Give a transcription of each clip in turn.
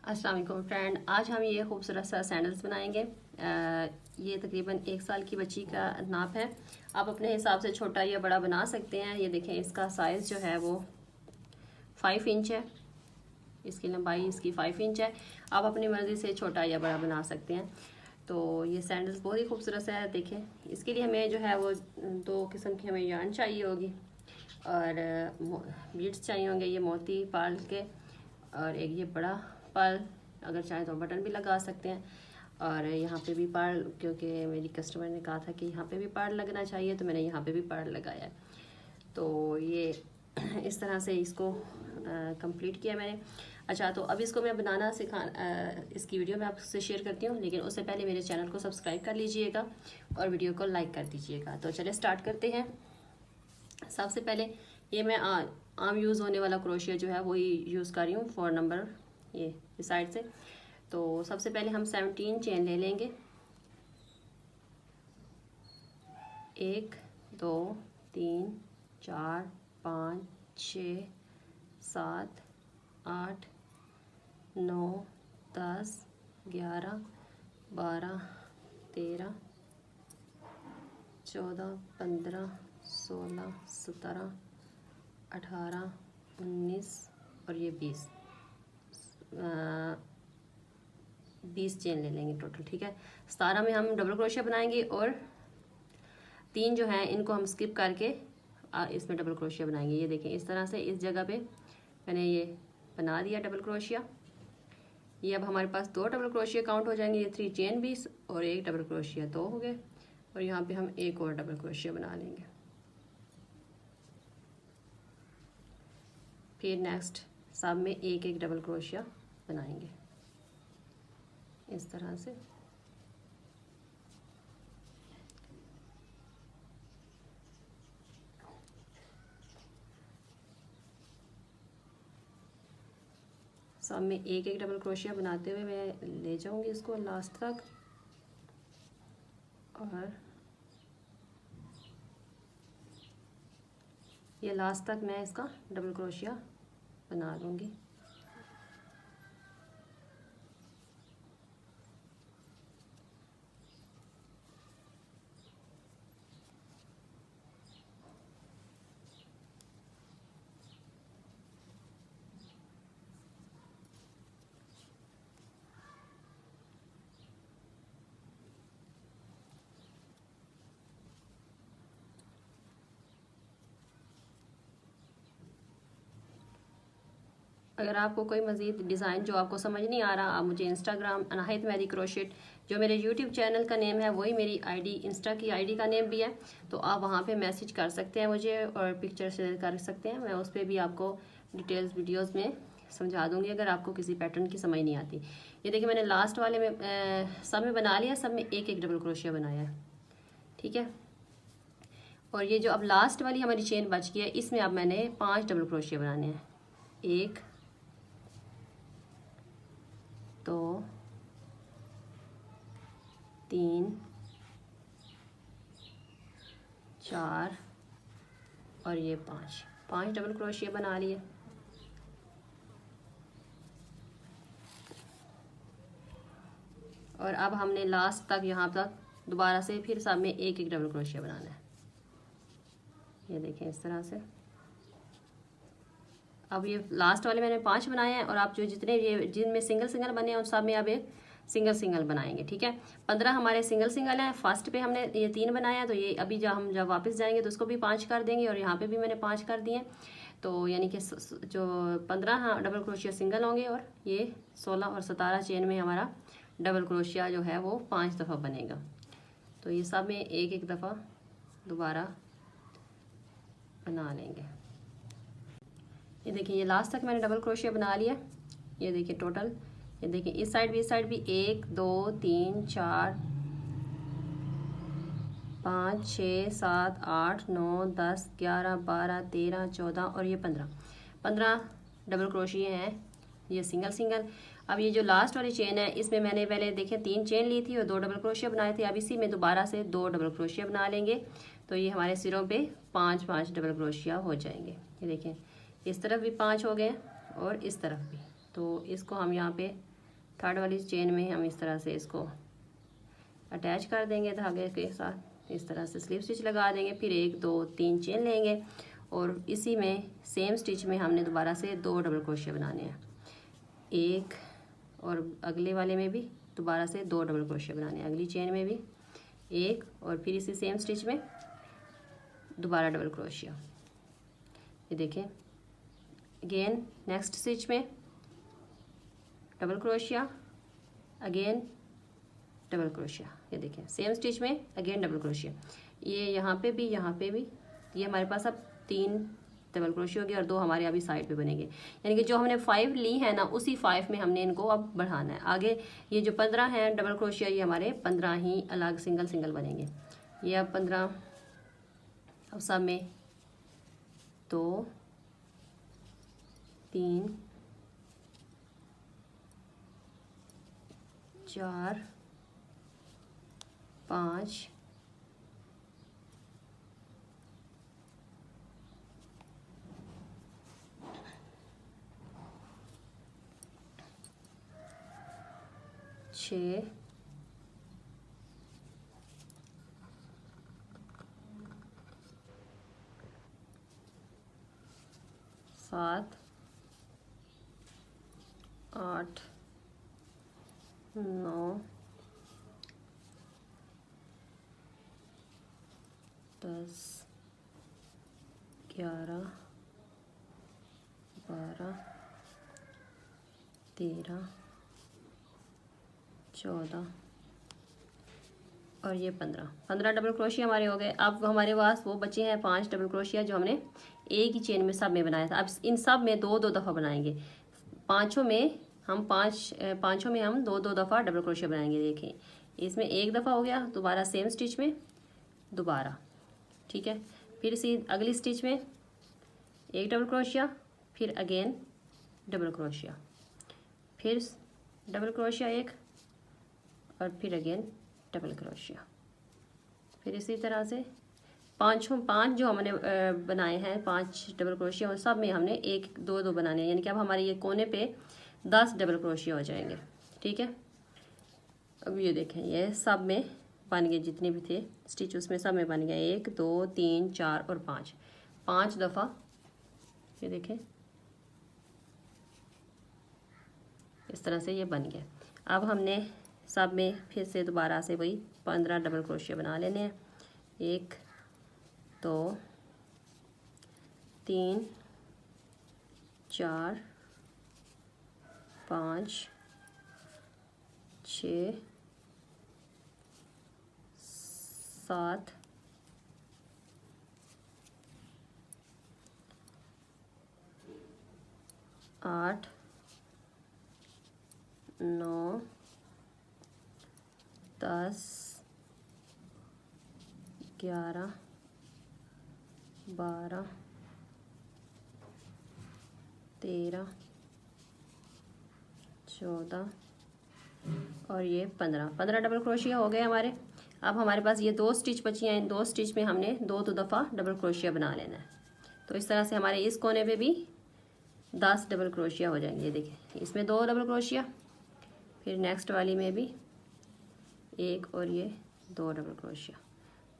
अस्सलाम वालेकुम फ्रेंड, आज हम ये खूबसूरत सा सैंडल्स बनाएंगे। ये तकरीबन 1 साल की बच्ची का नाप है। आप अपने हिसाब से छोटा या बड़ा बना सकते हैं। ये देखें, इसका साइज़ जो है वो 5 इंच है। इसकी लंबाई इसकी 5 इंच है। आप अपनी मर्ज़ी से छोटा या बड़ा बना सकते हैं। तो ये सैंडल्स बहुत ही खूबसूरत सा है। देखें, इसके लिए हमें जो है वो 2 किस्म की हमें यार्न चाहिए होगी और बीड्स चाहिए होंगे, ये मोती पाल के, और एक ये बड़ा पाल, अगर चाहें तो बटन भी लगा सकते हैं। और यहाँ पे भी पार्ल, क्योंकि मेरी कस्टमर ने कहा था कि यहाँ पे भी पार्ल लगना चाहिए, तो मैंने यहाँ पे भी पार्ल लगाया है। तो ये इस तरह से इसको कंप्लीट किया मैंने। अच्छा, तो अब इसको मैं बनाना इसकी वीडियो मैं आपसे शेयर करती हूँ, लेकिन उससे पहले मेरे चैनल को सब्सक्राइब कर लीजिएगा और वीडियो को लाइक कर दीजिएगा। तो चलिए स्टार्ट करते हैं। सबसे पहले ये मैं आम यूज़ होने वाला क्रोशिया जो है वही यूज़ कर रही हूँ, 4 नंबर ये इस साइड से। तो सबसे पहले हम 17 चेन ले लेंगे। 1 2 3 4 5 6 7 8 9 10 11 12 13 14 15 16 17 18 19 और ये 20 चेन ले लेंगे टोटल। ठीक है, 17 में हम डबल क्रोशिया बनाएंगे और 3 जो हैं इनको हम स्किप करके इसमें डबल क्रोशिया बनाएंगे। ये देखें, इस तरह से इस जगह पे मैंने ये बना दिया डबल क्रोशिया। ये अब हमारे पास 2 डबल क्रोशिया काउंट हो जाएंगे। ये 3 चेन 20 और 1 डबल क्रोशिया 2 हो गए, और यहाँ पे हम एक और डबल क्रोशिया बना लेंगे। फिर नेक्स्ट सब में एक एक डबल क्रोशिया बनाएंगे इस तरह से। सब में एक एक डबल क्रोशिया बनाते हुए मैं ले जाऊंगी इसको लास्ट तक, और ये लास्ट तक मैं इसका डबल क्रोशिया बना लूँगी। अगर आपको कोई मज़ीद डिज़ाइन जो आपको समझ नहीं आ रहा, आप मुझे इंस्टाग्राम अनाहित मेहदी क्रोशेट, जो मेरे यूट्यूब चैनल का नेम है वही मेरी आईडी, इंस्टा की आईडी का नेम भी है, तो आप वहाँ पे मैसेज कर सकते हैं मुझे और पिक्चर शेयर कर सकते हैं। मैं उस पर भी आपको डिटेल्स वीडियोज़ में समझा दूँगी अगर आपको किसी पैटर्न की समझ नहीं आती। ये देखिए, मैंने लास्ट वाले में सब में बना लिया, सब में एक एक डबल क्रोशिया बनाया है। ठीक है, और ये जो अब लास्ट वाली हमारी चेन बच गई है, इसमें अब मैंने 5 डबल क्रोशिया बनाने हैं। 1 2 3 4 और ये 5 डबल क्रोशिया बना लिए। और अब हमने लास्ट तक यहाँ तक दोबारा से फिर सब में एक एक डबल क्रोशिया बनाना है। ये देखें इस तरह से। अब ये लास्ट वाले मैंने 5 बनाए हैं, और आप जो जितने ये जिनमें सिंगल सिंगल बने हैं उन सब में अब एक सिंगल सिंगल बनाएंगे। ठीक है, 15 हमारे सिंगल सिंगल हैं। फर्स्ट पे हमने ये 3 बनाया है, तो ये अभी जब वापस जाएंगे तो उसको भी 5 कर देंगे, और यहाँ पे भी मैंने 5 कर दिए। तो यानी कि जो 15 डबल क्रोशिया सिंगल होंगे, और ये 16 और 17 चेन में हमारा डबल क्रोशिया जो है वो 5 दफ़ा बनेगा। तो ये सब में एक एक दफ़ा दोबारा बना लेंगे। ये देखिए, ये लास्ट तक मैंने डबल क्रोशिया बना लिया। ये देखिए टोटल, ये देखिए इस साइड भी 1 2 3 4 5 6 7 8 9 10 11 12 13 14 और ये 15 डबल क्रोशिया हैं, ये सिंगल सिंगल। अब ये जो लास्ट वाली चेन है, इसमें मैंने पहले देखें 3 चेन ली थी और 2 डबल क्रोशिया बनाए थे। अब इसी में दोबारा से 2 डबल क्रोशिया बना लेंगे, तो ये हमारे सिरों पे 5 डबल क्रोशिया हो जाएंगे। ये देखें, इस तरफ भी 5 हो गए और इस तरफ भी। तो इसको हम यहाँ पे थर्ड वाली चेन में हम इस तरह से इसको अटैच कर देंगे धागे के साथ। इस तरह से स्लिप स्टिच लगा देंगे। फिर 1 2 3 चेन लेंगे और इसी में सेम स्टिच में हमने दोबारा से 2 डबल क्रोशिया बनाने हैं। एक और अगले वाले में भी दोबारा से 2 डबल क्रोशिया बनाने हैं। अगली चेन में भी एक और फिर इसी सेम स्टिच में दोबारा डबल क्रोशिया। ये देखें, अगेन नेक्स्ट स्टिच में double crochet, again double crochet. ये देखें सेम स्टिच में अगेन डबल क्रोशिया। ये यहाँ पे भी ये हमारे पास अब 3 डबल क्रोशिया हो गया और 2 हमारे अभी साइड पे बनेंगे। यानी कि जो हमने 5 ली है ना, उसी 5 में हमने इनको अब बढ़ाना है आगे। ये जो 15 हैं डबल क्रोशिया, ये हमारे 15 ही अलग सिंगल सिंगल बनेंगे। ये अब 15, अब सब में 2 3 4 5 6 7 8 9 10 11 12 13 14 और ये 15 डबल क्रोशिया हमारे हो गए। अब हमारे पास वो बचे हैं 5 डबल क्रोशिया जो हमने एक ही चेन में सब में बनाया था। अब इन सब में 2 दफ़ा बनाएंगे। पाँचों में हम 2 दफ़ा डबल क्रोशिया बनाएंगे। देखें, इसमें 1 दफ़ा हो गया, दोबारा सेम स्टिच में दोबारा, ठीक है। फिर इसी अगली स्टिच में 1 डबल क्रोशिया, फिर अगेन डबल क्रोशिया, फिर डबल क्रोशिया 1 और फिर अगेन डबल क्रोशिया। फिर इसी तरह से 5 जो हमने बनाए हैं 5 डबल क्रोशिया, और सब में हमने 1 2 2 बनाने हैं। यानी कि अब हमारे ये कोने पे 10 डबल क्रोशिया हो जाएंगे, ठीक है। अब ये देखें, ये सब में बन गए, जितने भी थे स्टिच उसमें सब में बन गए 1 2 3 4 और 5 दफ़ा। ये देखें इस तरह से ये बन गया। अब हमने सब में फिर से दोबारा से वही 15 डबल क्रोशिया बना लेने हैं। 1 2 3 4 5 6 7 8 9 10 11 12 13 14 और ये 15 डबल क्रोशिया हो गए हमारे। अब हमारे पास ये 2 स्टिच बची हैं। इन 2 स्टिच में हमने 2 दफ़ा डबल क्रोशिया बना लेना है। तो इस तरह से हमारे इस कोने पे भी 10 डबल क्रोशिया हो जाएंगे। ये देखिए, इसमें 2 डबल क्रोशिया, फिर नेक्स्ट वाली में भी 1 और ये 2 डबल क्रोशिया।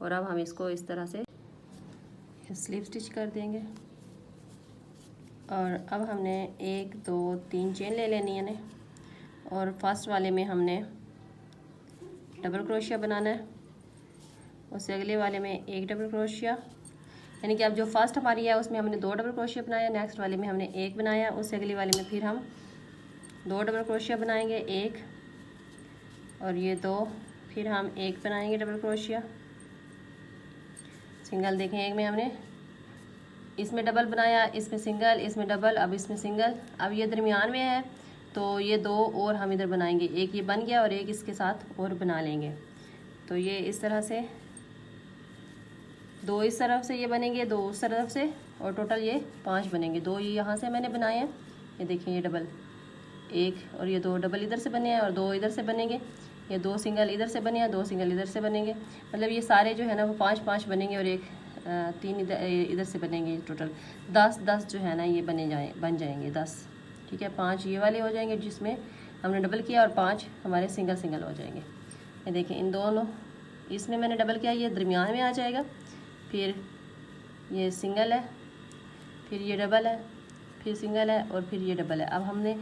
और अब हम इसको इस तरह से स्लिप स्टिच कर देंगे। और अब हमने 1 2 3 चेन ले लेनी है और फर्स्ट वाले में हमने डबल क्रोशिया बनाना है। उससे अगले वाले में 1 डबल क्रोशिया, यानी कि अब जो फर्स्ट हमारी है उसमें हमने 2 डबल क्रोशिया बनाया, नेक्स्ट वाले में हमने 1 बनाया, उससे अगले वाले में फिर हम 2 डबल क्रोशिया बनाएंगे 1 और ये 2, फिर हम 1 बनाएंगे डबल क्रोशिया सिंगल। देखें, एक में हमने इसमें डबल बनाया, इसमें सिंगल, इसमें डबल, अब इसमें सिंगल। अब ये दरमियान में है तो ये 2 और हम इधर बनाएंगे। एक ये बन गया और एक इसके साथ और बना लेंगे। तो ये इस तरह से 2 इस तरफ से ये बनेंगे, 2 उस तरफ से, और टोटल ये 5 बनेंगे। 2 ये यहाँ से मैंने बनाए हैं, ये देखिए ये डबल 1 और ये 2 डबल इधर से बने हैं और 2 इधर से बनेंगे। ये 2 सिंगल इधर से बने हैं, 2 सिंगल इधर से बनेंगे। मतलब ये सारे जो है ना वो 5 बनेंगे और 3 इधर से बनेंगे। टोटल 10 जो है ना ये बन जाएंगे 10, ठीक है। 5 ये वाले हो जाएंगे जिसमें हमने डबल किया और 5 हमारे सिंगल सिंगल हो जाएंगे। ये देखें इन दोनों, इसमें मैंने डबल किया, ये दरमियान में आ जाएगा, फिर ये सिंगल है, फिर ये डबल है, फिर सिंगल है और फिर ये डबल है। अब हमने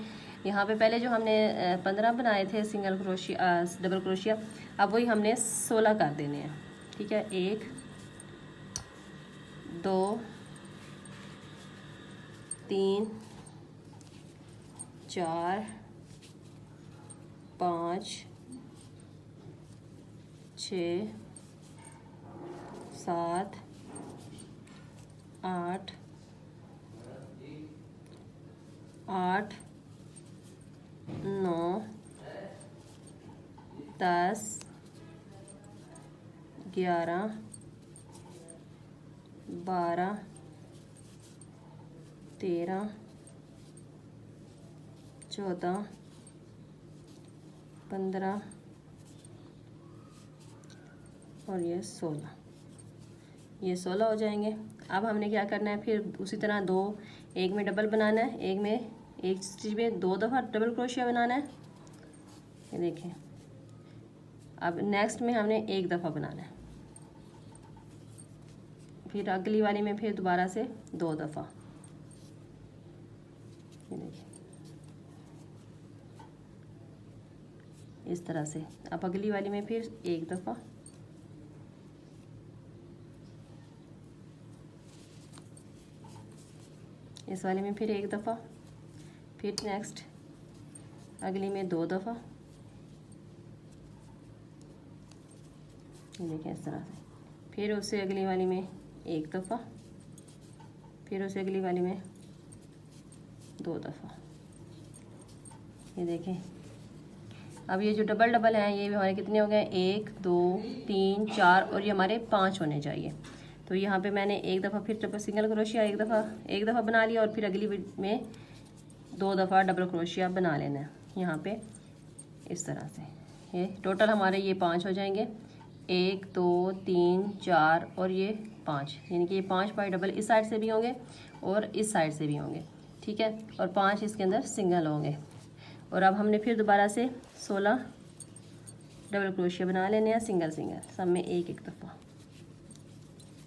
यहाँ पे पहले जो हमने 15 बनाए थे सिंगल क्रोशिया डबल क्रोशिया, अब वही हमने 16 कर देने हैं। ठीक है, 1 2 3 4 5 6 7 8 8 9 10 11 12 13 14 15 और ये 16, ये 16 हो जाएंगे। अब हमने क्या करना है, फिर उसी तरह 2 एक में डबल बनाना है, एक में एक स्टिच में 2 दफ़ा डबल क्रोशिया बनाना है। ये देखें, अब नेक्स्ट में हमने 1 दफ़ा बनाना है, फिर अगली वाली में फिर दोबारा से 2 दफ़ा। ये देखिए इस तरह से। अब अगली वाली में फिर 1 दफ़ा, इस वाले में फिर 1 दफ़ा, फिर नेक्स्ट अगली में 2 दफ़ा। ये देखें इस तरह से, फिर उससे अगली वाली में 1 दफ़ा, फिर उससे अगली वाली में 2 दफ़ा। ये देखें, अब ये जो डबल डबल हैं ये हमारे कितने हो गए, 1 2 3 4 और ये हमारे 5 होने चाहिए। तो यहाँ पे मैंने 1 दफ़ा फिर डबल सिंगल क्रोशिया एक दफ़ा बना लिया और फिर अगली में 2 दफ़ा डबल क्रोशिया बना लेना है यहाँ पे इस तरह से। ये टोटल हमारे ये 5 हो जाएंगे, 1 2 3 4 और ये 5, यानी कि ये 5 बाई डबल इस साइड से भी होंगे और इस साइड से भी होंगे। ठीक है, और 5 इसके अंदर सिंगल होंगे। और अब हमने फिर दोबारा से 16 डबल क्रोशिया बना लेने हैं सिंगल सिंगल, सब में एक एक दफ़ा।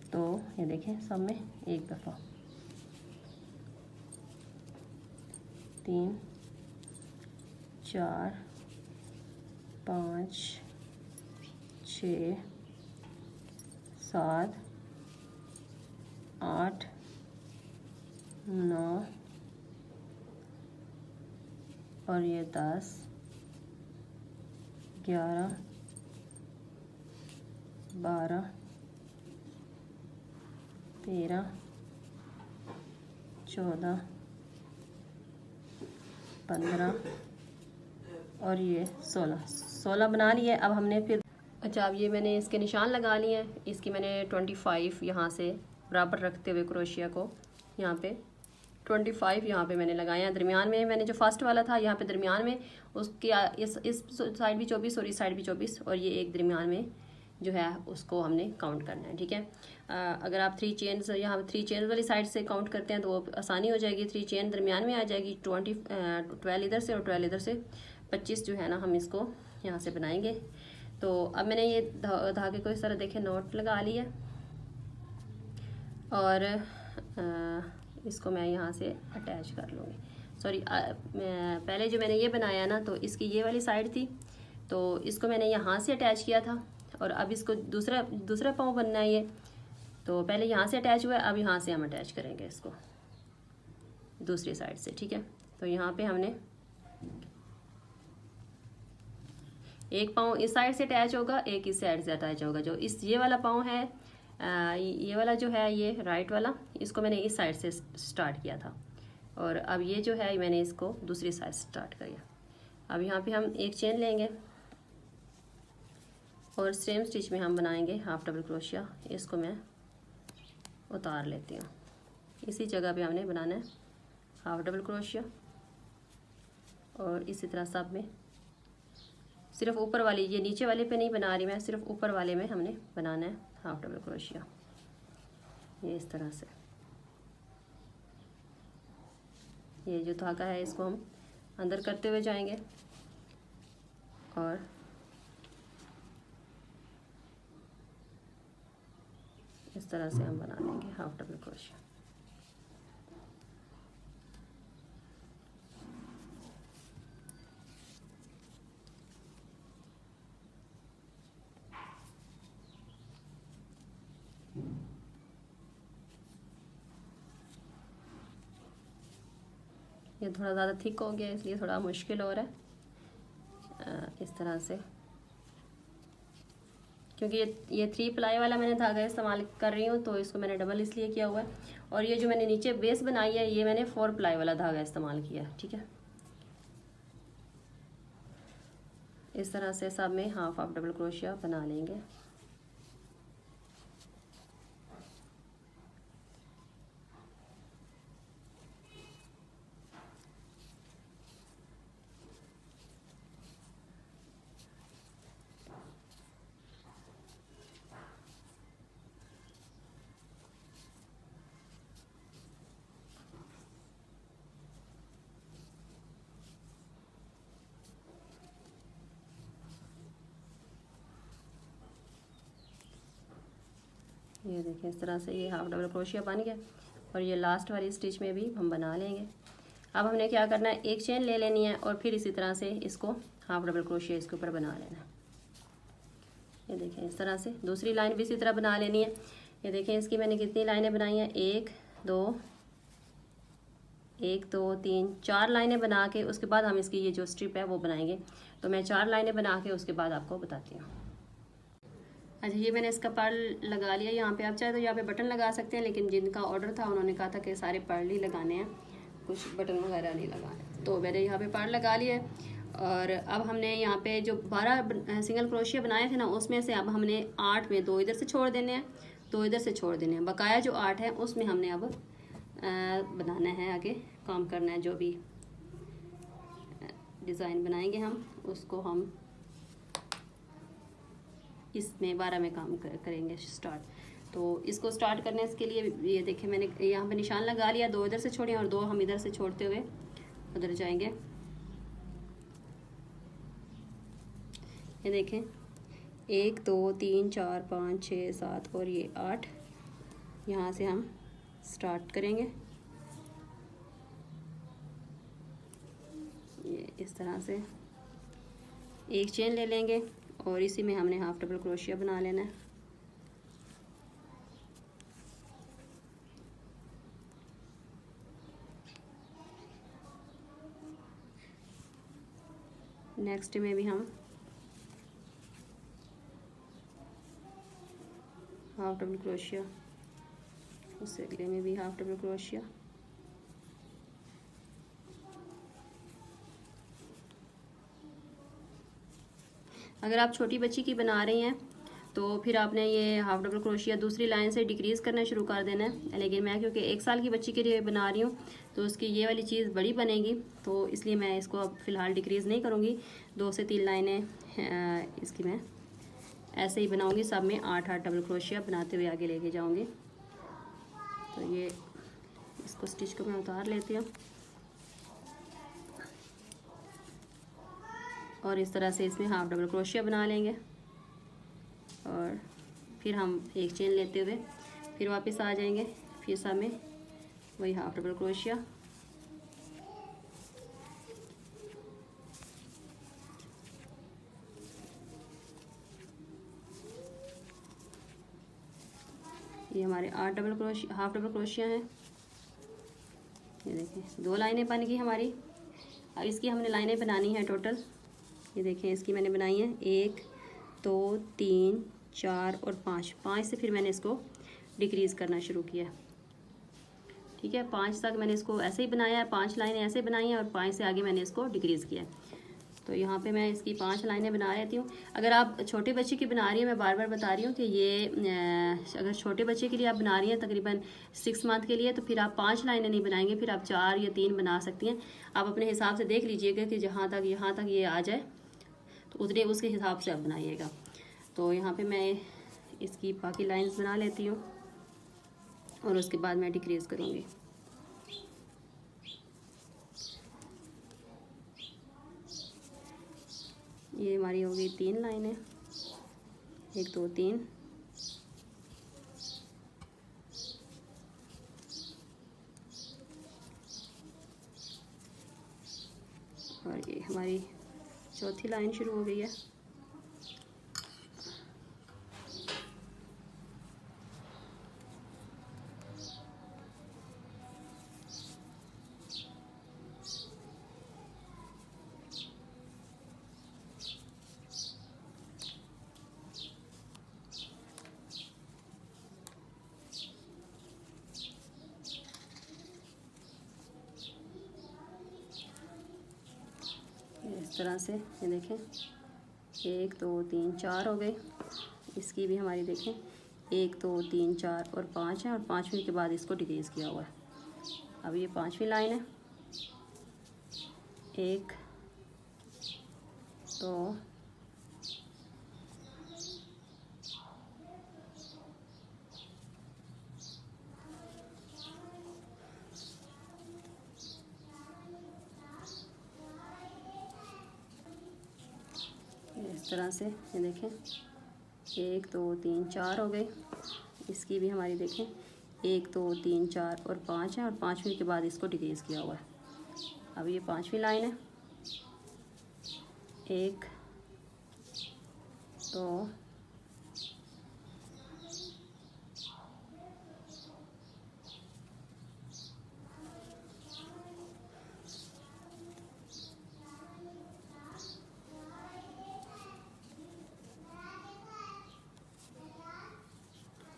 तो ये देखें सब में एक दफ़ा, 3 4 5 6 7 8 9 और ये 10 11 12 13 14 15 और ये 16 बना लिए। अब हमने फिर अच्छा, अब ये मैंने इसके निशान लगा लिए हैं, इसकी मैंने 25 यहाँ से बराबर रखते हुए क्रोशिया को यहाँ पे 25 यहाँ पे मैंने लगाए हैं। दरमियान में मैंने जो फर्स्ट वाला था यहाँ पे दरमियान में उसके इस साइड भी 24 और इस साइड भी 24 और ये एक दरमियान में जो है उसको हमने काउंट करना है। ठीक है, अगर आप 3 चेन्स यहाँ 3 चेन वाली साइड से काउंट करते हैं तो वो आसानी हो जाएगी। 3 चेन दरमियान में आ जाएगी, 12 इधर से और 12 इधर से, 25 जो है ना हम इसको यहाँ से बनाएंगे। तो अब मैंने ये धागे को इस तरह देखे नोट लगा लिया और इसको मैं यहाँ से अटैच कर लूँगी। सॉरी, पहले जो मैंने ये बनाया ना तो इसकी ये वाली साइड थी तो इसको मैंने यहाँ से अटैच किया था और अब इसको दूसरा पाँव बनना है ये, तो पहले यहाँ से अटैच हुआ है, अब यहाँ से हम अटैच करेंगे इसको दूसरी साइड से। ठीक है, तो यहाँ पे हमने एक पाँव इस साइड से अटैच होगा, एक इस साइड से अटैच होगा। जो ये वाला पाँव है, ये वाला जो है ये राइट वाला, इसको मैंने इस साइड से स्टार्ट किया था और अब ये जो है मैंने इसको दूसरी साइड से स्टार्ट किया। अब यहाँ पे हम एक चेन लेंगे और सेम स्टिच में हम बनाएंगे हाफ डबल क्रोशिया। इसको मैं उतार लेती हूँ, इसी जगह पे हमने बनाना है हाफ डबल क्रोशिया और इसी तरह सब में सिर्फ ऊपर वाली, ये नीचे वाले पे नहीं बना रही मैं, सिर्फ ऊपर वाले में हमने बनाना है हाफ डबल क्रोशिया। ये इस तरह से ये जो धागा है इसको हम अंदर करते हुए जाएंगे और इस तरह से हम बना लेंगे हाफ डबल क्रोशिया। ये थोड़ा ज़्यादा थिक हो गया इसलिए थोड़ा मुश्किल हो रहा है। इस तरह से, क्योंकि ये 3 प्लाई वाला मैंने धागा इस्तेमाल कर रही हूँ, तो इसको मैंने डबल इसलिए किया हुआ है। और ये जो मैंने नीचे बेस बनाई है, ये मैंने 4 प्लाई वाला धागा इस्तेमाल किया है। ठीक है, इस तरह से सब में हाफ हाफ डबल क्रोशिया बना लेंगे। ये देखिए इस तरह से ये हाफ डबल क्रोशिया बन गया। और ये लास्ट वाली स्टिच में भी हम बना लेंगे। अब हमने क्या करना है, एक चेन ले लेनी है और फिर इसी तरह से इसको हाफ डबल क्रोशिया इसके ऊपर बना लेना है। ये देखें इस तरह से दूसरी लाइन भी इसी तरह बना लेनी है। ये देखें इसकी मैंने कितनी लाइनें बनाई हैं, 1 2 3 4 लाइनें बना के उसके बाद हम इसकी ये जो स्ट्रिप है वो बनाएंगे। तो मैं 4 लाइनें बना के उसके बाद आपको बताती हूँ। अच्छा, ये मैंने इसका पर्ल लगा लिया। यहाँ पे आप चाहे तो यहाँ पे बटन लगा सकते हैं, लेकिन जिनका ऑर्डर था उन्होंने कहा था कि सारे पर्ल ही लगाने हैं, कुछ बटन वगैरह नहीं लगाने, तो मैंने यहाँ पे पर्ल लगा लिया है। और अब हमने यहाँ पे जो 12 सिंगल क्रोशिया बनाए थे ना, उसमें से अब हमने 8 में 2 इधर से छोड़ देने हैं, 2 इधर से छोड़ देने हैं। बकाया जो 8 है उसमें हमने अब बनाना है, आगे काम करना है। जो भी डिज़ाइन बनाएंगे हम उसको हम इसमें 12 में काम करेंगे स्टार्ट। तो इसको स्टार्ट करने के लिए ये देखिए मैंने यहाँ पे निशान लगा लिया, 2 इधर से छोड़े और 2 हम इधर से छोड़ते हुए उधर जाएंगे। ये देखें 1 2 3 4 5 6 7 और ये 8, यहाँ से हम स्टार्ट करेंगे। ये इस तरह से एक चेन ले लेंगे और इसी में हमने हाफ डबल क्रोशिया बना लेना है। नेक्स्ट में भी हम हाफ डबल क्रोशिया, उससे अगले में भी हाफ डबल क्रोशिया। अगर आप छोटी बच्ची की बना रही हैं तो फिर आपने ये हाफ डबल क्रोशिया दूसरी लाइन से डिक्रीज़ करना शुरू कर देना है। लेकिन मैं क्योंकि 1 साल की बच्ची के लिए बना रही हूँ तो उसकी ये वाली चीज़ बड़ी बनेगी, तो इसलिए मैं इसको अब फ़िलहाल डिक्रीज़ नहीं करूँगी। 2 से 3 लाइनें इसकी मैं ऐसे ही बनाऊँगी, सब में 8-8 डबल क्रोशिया बनाते हुए आगे लेके जाऊँगी। तो ये इसको स्टिच को मैं उतार लेती हूँ और इस तरह से इसमें हाफ डबल क्रोशिया बना लेंगे। और फिर हम एक चेन लेते हुए फिर वापस आ जाएंगे, फिर सब में वही हाफ डबल क्रोशिया। ये हमारे 8 double crochet, half double crochet हैं। ये देखिए 2 लाइनें बन गई हमारी। अब इसकी हमने लाइनें बनानी है टोटल। ये देखें इसकी मैंने बनाई है 1 2 3 4 और 5 से फिर मैंने इसको डिक्रीज़ करना शुरू किया। ठीक है, 5 तक मैंने इसको ऐसे ही बनाया है, 5 लाइनें ऐसे बनाई हैं और 5 से आगे मैंने इसको डिक्रीज़ किया। तो यहाँ पे मैं इसकी 5 लाइनें बना लेती हूँ। अगर आप छोटे बच्चे की बना रही हैं, मैं बार बार बता रही हूँ कि ये अगर छोटे बच्चे के लिए आप बना रही हैं तकरीबन 6 मंथ के लिए, तो फिर आप 5 लाइनें नहीं बनाएंगे, फिर आप 4 या 3 बना सकती हैं। आप अपने हिसाब से देख लीजिएगा कि जहाँ तक यहाँ तक ये आ जाए तो उतने उसके हिसाब से आप बनाइएगा। तो यहाँ पे मैं इसकी बाकी लाइंस बना लेती हूँ और उसके बाद मैं डिक्रीज़ करूँगी। ये हमारी हो गई 3 लाइनें, 1 2 3। और ये हमारी चौथी लाइन शुरू हो गई है। इस तरह से ये देखें 1 2 3 4 हो गए। इसकी भी हमारी देखें 1 2 3 4 और 5 है, और 5वीं के बाद इसको डिक्रीज़ किया हुआ है। अब ये 5वीं लाइन है, 1 2 इस तरह से ये देखें 1 2 3 4 हो गए। इसकी भी हमारी देखें 1 2 3 4 और 5 है, और 5वीं के बाद इसको डिक्रीज़ किया हुआ है। अब ये 5वीं लाइन है, 1 2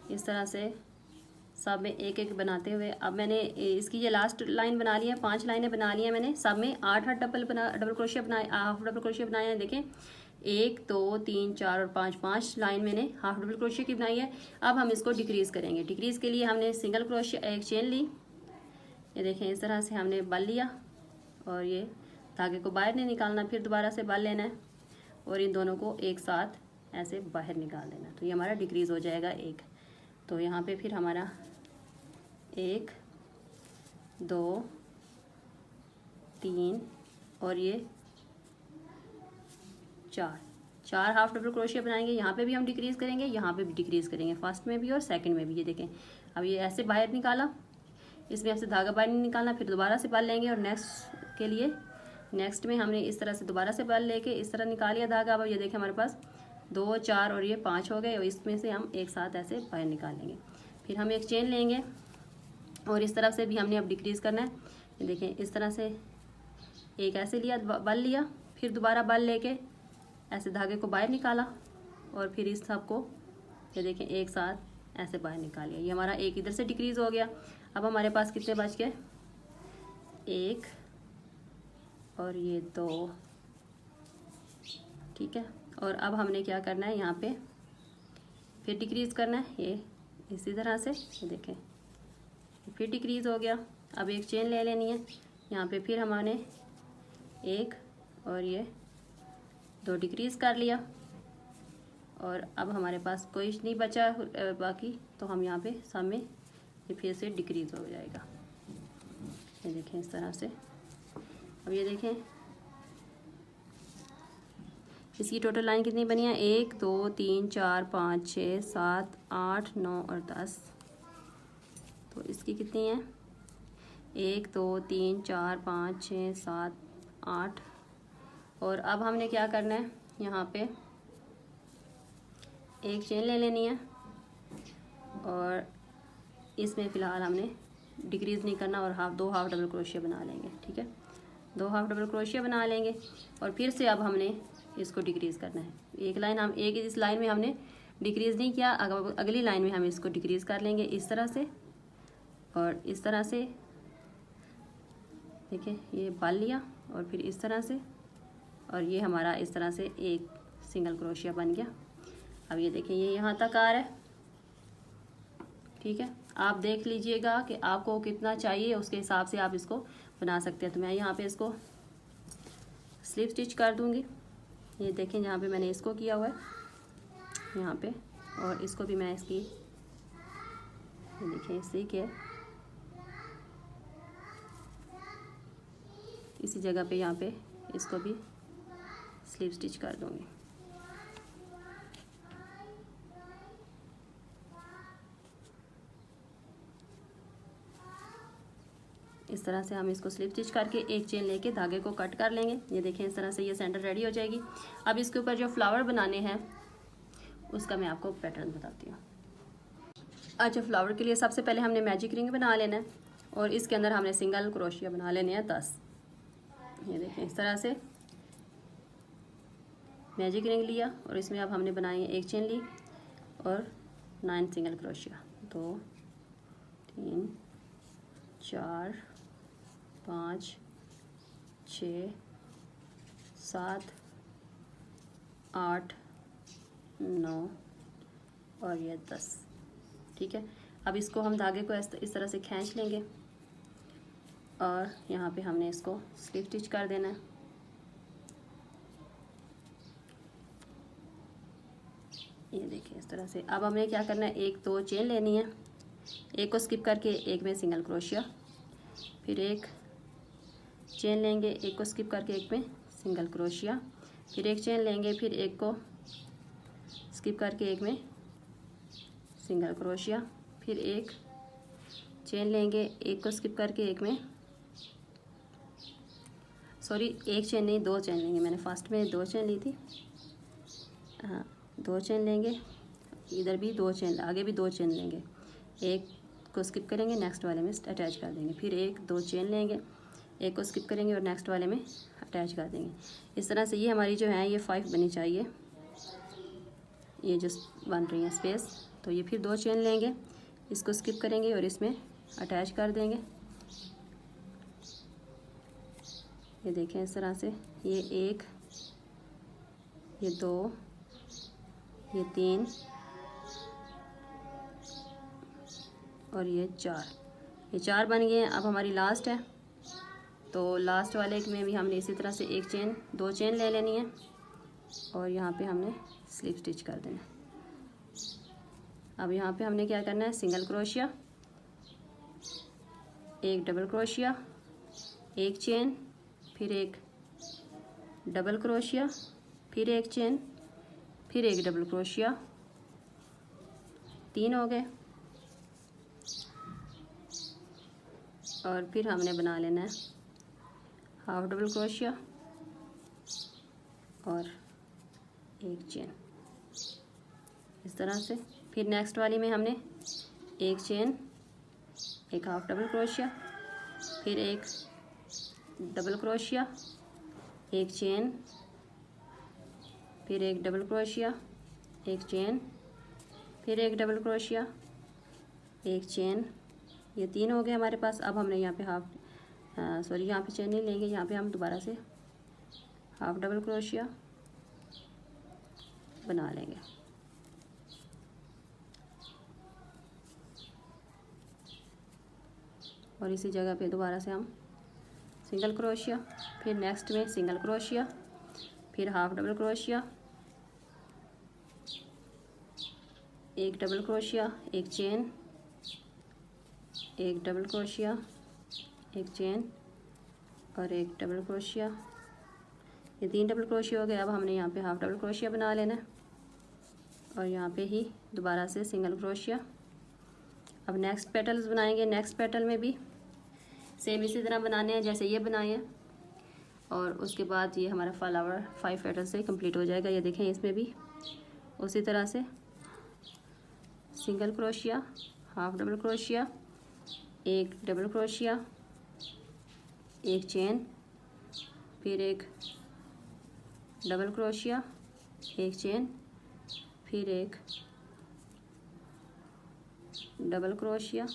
इस तरह से सब में एक एक बनाते हुए अब मैंने इसकी ये लास्ट लाइन बना ली है। 5 लाइनें बना ली हैं मैंने। सब में 8 डबल क्रोशिया बनाए, हाफ डबल क्रोशिया बनाए हैं। देखें 1 2 3 4 और 5 लाइन मैंने हाफ डबल क्रोशिया की बनाई है। अब हम इसको डिक्रीज़ करेंगे। डिक्रीज़ के लिए हमने सिंगल क्रोशिया एक चेन ली, ये देखें इस तरह से हमने बल लिया, और ये धागे को बाहर नहीं निकालना, फिर दोबारा से बल लेना है, और इन दोनों को एक साथ ऐसे बाहर निकाल देना। तो ये हमारा डिक्रीज़ हो जाएगा 1। तो यहाँ पे फिर हमारा 1 2 3 और ये 4 हाफ डबल क्रोशिया बनाएंगे। यहाँ पे भी हम डिक्रीज़ करेंगे, यहाँ पे भी डिक्रीज़ करेंगे, फर्स्ट में भी और सेकंड में भी। ये देखें अब ये ऐसे बाहर निकाला, इसमें ऐसे धागा बाहर नहीं निकालना, फिर दोबारा से बल लेंगे, और नेक्स्ट में हमने इस तरह से दोबारा से बल लेके इस तरह निकालिया धागा। अब ये देखें हमारे पास 2 4 और ये 5 हो गए, और इसमें से हम एक साथ ऐसे बाहर निकालेंगे। फिर हम एक चेन लेंगे, और इस तरफ से भी हमने अब डिक्रीज़ करना है। ये देखें इस तरह से एक ऐसे लिया, बल लिया, फिर दोबारा बल लेके ऐसे धागे को बाहर निकाला, और फिर इस सब को ये देखें एक साथ ऐसे बाहर निकालिए। ये हमारा एक इधर से डिक्रीज़ हो गया। अब हमारे पास कितने बच गए, 1 और ये 2, ठीक है। और अब हमने क्या करना है, यहाँ पे फिर डिक्रीज़ करना है, ये इसी तरह से ये देखें फिर डिक्रीज़ हो गया। अब एक चेन ले लेनी है, यहाँ पे फिर हमने 1 और ये 2 डिक्रीज़ कर लिया, और अब हमारे पास कोई नहीं बचा बाकी, तो हम यहाँ पे सब में ये फिर से डिक्रीज़ हो जाएगा। ये देखें इस तरह से। अब ये देखें इसकी टोटल लाइन कितनी बनी है, 1 2 3 4 5 6 7 8 9 और 10। तो इसकी कितनी है, 1 2 3 4 5 6 7 8। और अब हमने क्या करना है, यहाँ पे एक चेन ले लेनी है, और इसमें फ़िलहाल हमने डिक्रीज़ नहीं करना, और दो हाफ डबल क्रोशिया बना लेंगे, ठीक है। 2 हाफ डबल क्रोशिया बना लेंगे, और फिर से अब हमने इसको डिक्रीज़ करना है। इस लाइन में हमने डिक्रीज़ नहीं किया, अगली लाइन में हम इसको डिक्रीज़ कर लेंगे इस तरह से, और इस तरह से देखिए ये बल लिया, और फिर इस तरह से, और ये हमारा इस तरह से एक सिंगल क्रोशिया बन गया। अब ये देखिए ये यहाँ तक आ रहा है, ठीक है। आप देख लीजिएगा कि आपको कितना चाहिए, उसके हिसाब से आप इसको बना सकते हैं। तो मैं यहाँ पे इसको स्लिप स्टिच कर दूँगी। ये देखें जहाँ पे मैंने इसको किया हुआ है यहाँ पे, और इसको भी मैं इसकी ये देखिए इसी के इसी जगह पे यहाँ पे इसको भी स्लीव स्टिच कर दूँगी। इस तरह से हम इसको स्लिप स्टिच करके एक चेन लेके धागे को कट कर लेंगे। ये देखें इस तरह से ये सेंटर रेडी हो जाएगी। अब इसके ऊपर जो फ्लावर बनाने हैं उसका मैं आपको पैटर्न बताती हूँ। अच्छा, फ्लावर के लिए सबसे पहले हमने मैजिक रिंग बना लेना है और इसके अंदर हमने सिंगल क्रोशिया बना लेने हैं 10। ये देखें इस तरह से मैजिक रिंग लिया और इसमें अब हमने बनाई एक चेन ली और 9 सिंगल क्रोशिया, 2 3 4 5 6 7 8 9 और ये 10। ठीक है, अब इसको हम धागे को इस तरह से खींच लेंगे और यहाँ पे हमने इसको स्लिप स्टिच कर देना है। ये देखिए इस तरह से। अब हमें क्या करना है, एक 2 चेन लेनी है, एक को स्किप करके एक में सिंगल क्रोशिया, फिर एक चेन लेंगे, एक को स्किप करके एक में सिंगल क्रोशिया, फिर एक चेन लेंगे, फिर एक को स्किप करके एक में सिंगल क्रोशिया, फिर एक चेन लेंगे, एक को स्किप करके एक में एक चेन नहीं 2 चेन लेंगे। मैंने फर्स्ट में 2 चेन ली थी, हाँ 2 चेन लेंगे, इधर भी 2 चेन, आगे भी 2 चेन लेंगे, एक को स्किप करेंगे, नेक्स्ट वाले में अटैच कर देंगे, फिर एक 2 चेन लेंगे, एक को स्किप करेंगे और नेक्स्ट वाले में अटैच कर देंगे। इस तरह से ये हमारी जो है ये 5 बनी चाहिए, ये जो बन रही है स्पेस। तो ये फिर 2 चेन लेंगे, इसको स्किप करेंगे और इसमें अटैच कर देंगे। ये देखें इस तरह से, ये 1, ये 2, ये 3 और ये 4। ये 4 बन गए हैं। अब हमारी लास्ट है, तो लास्ट वाले में भी हमने इसी तरह से 2 चेन ले लेनी है और यहाँ पे हमने स्लिप स्टिच कर देना है। अब यहाँ पे हमने क्या करना है, सिंगल क्रोशिया, एक डबल क्रोशिया, एक चेन, फिर एक डबल क्रोशिया, फिर एक चेन, फिर एक डबल क्रोशिया, 3 हो गए। और फिर हमने बना लेना है हाफ डबल क्रोशिया और एक चेन इस तरह से। फिर नेक्स्ट वाली में हमने एक चेन, एक हाफ डबल क्रोशिया, फिर एक डबल क्रोशिया, एक चेन, फिर एक डबल क्रोशिया, एक चेन, फिर एक डबल क्रोशिया, एक चेन। ये 3 हो गए हमारे पास। अब हमने यहाँ पे यहाँ पे चेन नहीं लेंगे, यहाँ पे हम दोबारा से हाफ डबल क्रोशिया बना लेंगे। और इसी जगह पे दोबारा से हम सिंगल क्रोशिया, फिर नेक्स्ट में सिंगल क्रोशिया, फिर हाफ डबल क्रोशिया, एक डबल क्रोशिया, एक चेन, एक डबल क्रोशिया, एक चेन और एक डबल क्रोशिया। ये 3 डबल क्रोशिया हो गए। अब हमने यहाँ पे हाफ डबल क्रोशिया बना लेना है और यहाँ पे ही दोबारा से सिंगल क्रोशिया। अब नेक्स्ट पेटल्स बनाएंगे। नेक्स्ट पेटल में भी सेम इसी तरह बनाने हैं जैसे ये बनाए हैं और उसके बाद ये हमारा फ्लावर 5 पेटल से कंप्लीट हो जाएगा। ये देखें इसमें भी उसी तरह से single crochet, half double crochet, एक डबल क्रोशिया, एक चेन, फिर एक डबल क्रोशिया, एक चेन, फिर एक डबल क्रोशिया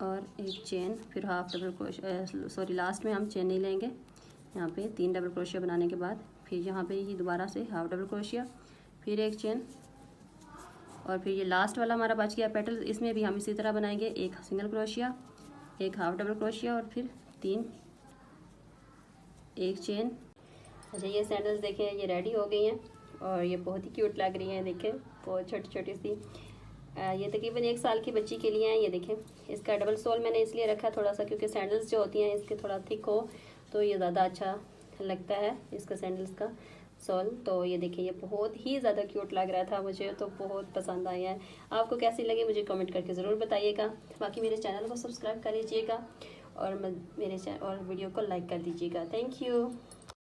और एक चेन, फिर हाफ डबल क्रोशिया। लास्ट में हम चेन नहीं लेंगे। यहाँ पे 3 डबल क्रोशिया बनाने के बाद फिर यहाँ पे ही दोबारा से हाफ डबल क्रोशिया, फिर एक चेन और फिर ये लास्ट वाला हमारा बच गया पेटल। इसमें भी हम इसी तरह बनाएंगे, एक सिंगल क्रोशिया, एक हाफ डबल क्रोशिया और फिर 3 एक चेन। अच्छा, ये सैंडल्स देखें ये रेडी हो गई हैं और ये बहुत ही क्यूट लग रही हैं। देखें बहुत छोटी छोटी सी। ये तकरीबन 1 साल की बच्ची के लिए हैं। ये देखें इसका डबल सोल मैंने इसलिए रखा थोड़ा सा क्योंकि सैंडल्स जो होती हैं इसके थोड़ा थिक हो तो ये ज़्यादा अच्छा लगता है इसका सैंडल्स का सोल। तो ये देखिए, ये बहुत ही ज़्यादा क्यूट लग रहा था मुझे, तो बहुत पसंद आया है। आपको कैसी लगी मुझे कमेंट करके ज़रूर बताइएगा। बाकी मेरे चैनल को सब्सक्राइब कर लीजिएगा और मेरे और वीडियो को लाइक कर दीजिएगा। Thank you.